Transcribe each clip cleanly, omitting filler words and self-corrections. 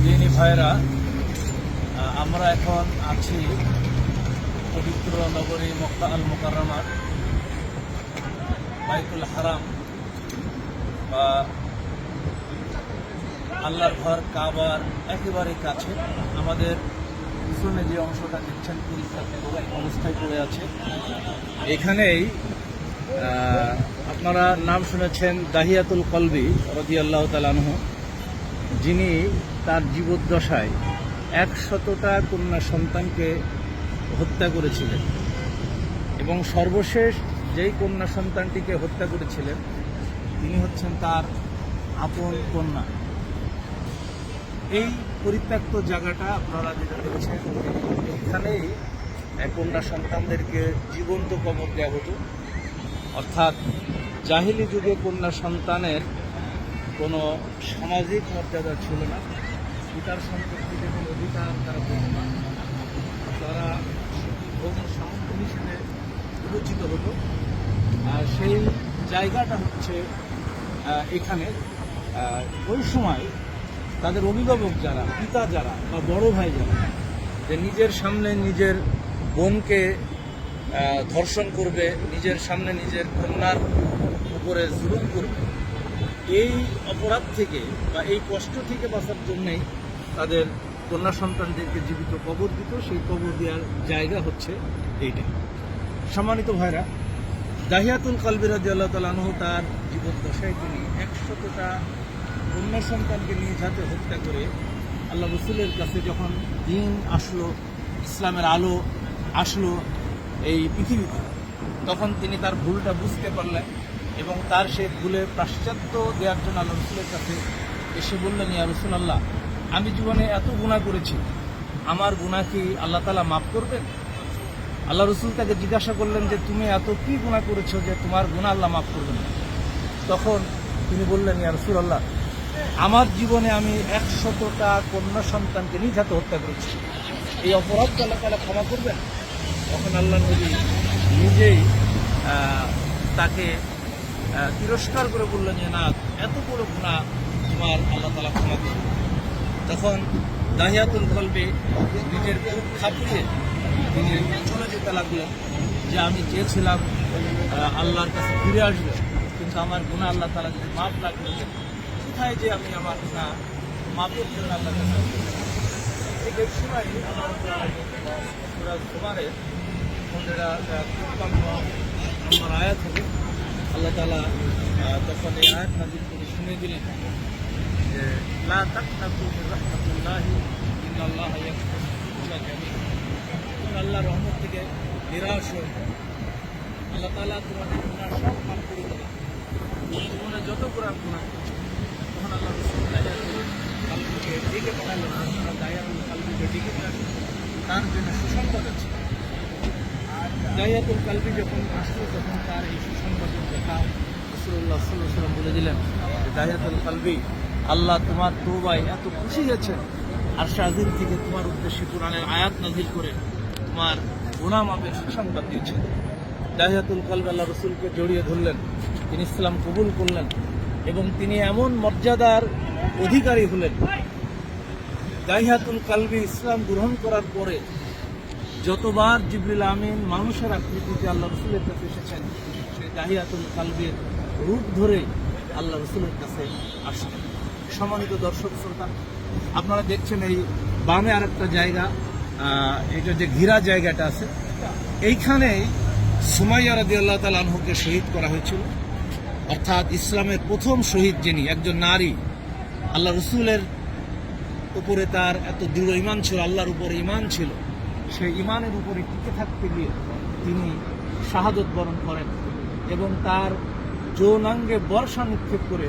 দিনী ভাইরা, আমরা এখন আছি পবিত্র নগরী মক্কা আল মুকাররমার বাইতুল হারাম বা আল্লাহর ঘর কাবার একেবারে কাছে। আমাদের পিছনে যে অংশটা দেখছেন পরিত্যক্ত অবস্থায় পড়ে আছে, এখানেই আপনারা নাম শুনেছেন দাহিয়াতুল কলবি রাদিয়াল্লাহু তাআলা আনহু, যিনি তার জীবদ্দশায় 100টা কন্যা সন্তানকে হত্যা করেছিলেন এবং সর্বশেষ যেই কন্যা সন্তানটিকে হত্যা করেছিলেন তিনি হচ্ছেন তার আপন কন্যা। এই পরিত্যক্ত জায়গাটা আপনারা যেটা দেখছেন, এখানেই কন্যা সন্তানদেরকে জীবন্ত কবর দেওয়া হতো। অর্থাৎ জাহিলি যুগে কন্যা সন্তানের কোনো সামাজিক মর্যাদা ছিল না, পিতার সম্পত্তিতে কোনো অধিকার তারা পেত না, তারা ভোগ সামগ্রী হিসেবে বিবেচিত হতো। আর সেই জায়গাটা হচ্ছে এখানে ওই সময় তাদের অভিভাবক যারা, পিতা যারা বা বড় ভাই যারা, যে নিজের সামনে নিজের বোনকে ধর্ষণ করবে, নিজের সামনে নিজের কন্যার উপরে জুলুম করবে, এই অপরাধ থেকে বা এই কষ্ট থেকে বাঁচার জন্যেই তাদের কন্যা সন্তানদেরকে জীবিত কবর দিত। সেই কবর দেওয়ার জায়গা হচ্ছে এইটা। সম্মানিত ভাইরা, দাহিয়াতুল কলবি রাদিয়াল্লাহু তাআলা আনহু তার জীবদ্দশায় তিনি 100টা কন্যা সন্তানকে নিজ হাতে হত্যা করে আল্লাহ রাসূলের কাছে যখন দিন আসলো, ইসলামের আলো আসলো এই পৃথিবীতে, তখন তিনি তার ভুলটা বুঝতে পারলেন এবং তার সেই ভুলের প্রাশ্চাত্য দেওয়ার জন্য আল্লাহ রাসূলের কাছে এসে বললেন, ইয়া রাসূলুল্লাহ, আমি জীবনে এত গুনাহ করেছি, আমার গুনাহ কি আল্লাহ তাআলা মাফ করবেন? আল্লাহ রাসূল তাকে জিজ্ঞাসা করলেন যে তুমি এত কি গুনাহ করেছো যে তোমার গুনাহ আল্লাহ মাফ করবেন না? তখন তিনি বললেন, ইয়া রাসূলুল্লাহ, আমার জীবনে আমি 100টা কন্যা সন্তানকে নিজ হাতে হত্যা করেছি, এই অপরাধ আল্লাহ তাআলা ক্ষমা করবেন? তখন আল্লাহ নবী নিজেই তাকে তিরস্কার করে বললেন যে না, এত বড় গুনাহ তোমার আল্লাহ তাআলা ক্ষমা করবেন। তখন দাহিয়াতুল কলবি নিজের বুক খাপিয়ে তিনি চলে যেতে লাগলেন যে আমি চেয়েছিলাম আল্লাহর কাছে ফিরে আসবো, কিন্তু আমার গুনাহ আল্লাহ তাআলা যদি মাফ না করলেন, কোথায় যে আমি আমার গুনাহ মাফের জন্য আল্লাহর কাছে ঠিক এক সময় আমার সূরা জুমারের 53 নম্বর আয়াত হবে, আল্লাহ তাআলা তখন এই আয়াত নাযিল করে শুনিয়ে দিলেন যে লা তাকনাতু মির রাহমাতিল্লাহি ইন্নাল্লাহা ইয়াগফিরু যুনুবা জামিআ। তুমি আল্লাহর রহমত থেকে নিরাশ হয়ে যাও, আল্লাহ তাআলা তোমাদের গুনাহ সব মাফ করে দেবেন। জীবনে যত কোরআন গুনাহ করেছো, তখন আল্লাহ রাসূল দাহিয়াতুল কলবিকে ডেকে পাঠালেন, দাহিয়াতুল কলবিকে ডেকে পাঠালেন, তার জন্য সুসংবাদ আছে। দাহিয়াতুল কলবি যখন আসলো, তখন তার এই সুসংবাদের কথা রাসূলুল্লাহ সাল্লাল্লাহু আলাইহি ওয়াসাল্লাম বলে দিলেন যে দাহিয়াতুল কলবি, আল্লাহ তোমার তওবায় এত খুশি হয়েছেন, আরশে আজিম থেকে তোমার উদ্দেশ্যে কোরআনের আয়াত নাযিল করে তোমার গুনাহ মাফের সুসংবাদ দিয়েছেন। দাহিয়াতুল কলবি আল্লাহ রাসূলকে জড়িয়ে ধরলেন, তিনি ইসলাম কবুল করলেন এবং তিনি এমন মর্যাদার অধিকারী হলেন। দাহিয়াতুল কলবি ইসলাম গ্রহণ করার পরে যতবার জিবরিল আমিন মানুষের আকৃতিতে আল্লাহ রাসূলের কাছে এসেছেন, সেই দাহিয়াতুল কলবির রূপ ধরে আল্লাহ রাসূলের কাছে আসতেন। সম্মানিত দর্শক শ্রোতা, আপনারা দেখছেন এই বামে আরেকটা জায়গা, এটা যে ঘিরা জায়গাটা আছে, এইখানেই সুমাইয়া রাদিয়াল্লাহু তাআলা আনহুকে শহীদ করা হয়েছিল। অর্থাৎ ইসলামের প্রথম শহীদ যিনি, একজন নারী, আল্লাহ রাসূলের উপরে তার এত দৃঢ় ঈমান ছিল, আল্লাহর উপরে ঈমান ছিল, সেই ঈমানের উপরে টিকে থাকতে গিয়ে তিনি শাহাদত বরণ করেন এবং তার যৌনাঙ্গে বর্ষা নিক্ষেপ করে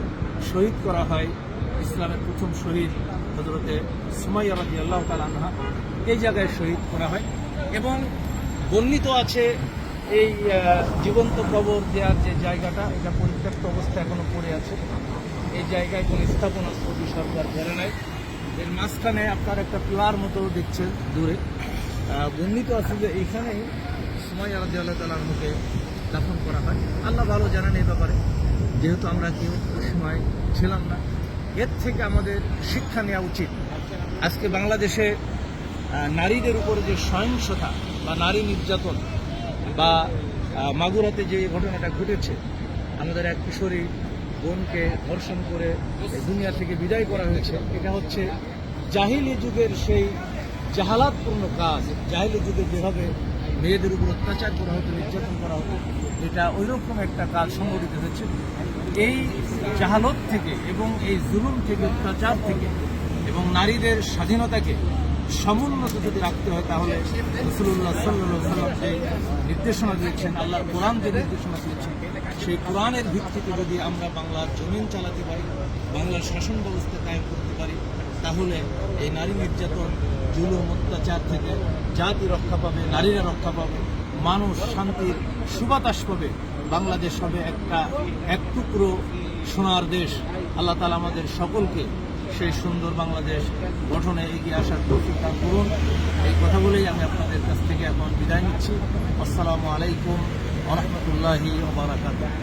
শহীদ করা হয় ইসলামের প্রথম শহীদ হযরতে সুমাইয়া রাদিয়াল্লাহু তাআলা আনহা। এই জায়গায় শহীদ করা হয় এবং বর্ণিত আছে এই জীবন্ত কবর দেওয়ার যে জায়গাটা, এটা পরিত্যক্ত অবস্থায় এখনো পড়ে আছে। এই জায়গায় কোনো স্থাপনা সৌদি সরকার করে নাই। এর মাঝখানে আপনার একটা পিলার মতো দেখছেন দূরে, বর্ণিত আছে যে এইখানেই সুমাইয়া রাদিয়াল্লাহু তাআলা আনহাকে দাফন করা হয়। আল্লাহ ভালো জানেন এই ব্যাপারে, যেহেতু আমরা কেউ ওই সময় ছিলাম না। এর থেকে আমাদের শিক্ষা নেওয়া উচিত। আজকে বাংলাদেশে নারীদের উপরে যে সহিংসতা বা নারী নির্যাতন বা মাগুরাতে যে ঘটনাটা ঘটেছে, আমাদের এক কিশোরী বোনকে ধর্ষণ করে এই দুনিয়া থেকে বিদায় করা হয়েছে, এটা হচ্ছে জাহিলি যুগের সেই জাহালাতপূর্ণ কাজ। জাহিলি যুগে যেভাবে মেয়েদের উপর অত্যাচার করা হতো, নির্যাতন করা হতো, এটা ওইরকম একটা কাজ সংঘটিত হয়েছে। এই জাহালত থেকে এবং এই জুলুম থেকে, অত্যাচার থেকে এবং নারীদের স্বাধীনতাকে সমুন্নত যদি রাখতে হয়, তাহলে রাসূলুল্লাহ সাল্লাল্লাহু আলাইহি ওয়াসাল্লাম যে নির্দেশনা দিয়েছেন, আল্লাহর কোরআন যে নির্দেশনা দিয়েছেন, সেই কোরআনের ভিত্তিতে যদি আমরা বাংলার জমিন চালাতে পারি, বাংলার শাসন ব্যবস্থা কায়েম করতে পারি, তাহলে এই নারী নির্যাতন, জুলুম, অত্যাচার থেকে জাতি রক্ষা পাবে, নারীরা রক্ষা পাবে, মানুষ শান্তির সুবাতাস পাবে। বাংলাদেশ হবে এক টুকরো সোনার দেশ। আল্লাহ তাআলা আমাদের সকলকে সেই সুন্দর বাংলাদেশ গঠনে এগিয়ে আসার তৌফিক দান করুন। এই কথা বলেই আমি আপনাদের কাছ থেকে এখন বিদায় নিচ্ছি। আসসালামু আলাইকুম ওয়া রাহমাতুল্লাহি ওয়া বারাকাতুহু।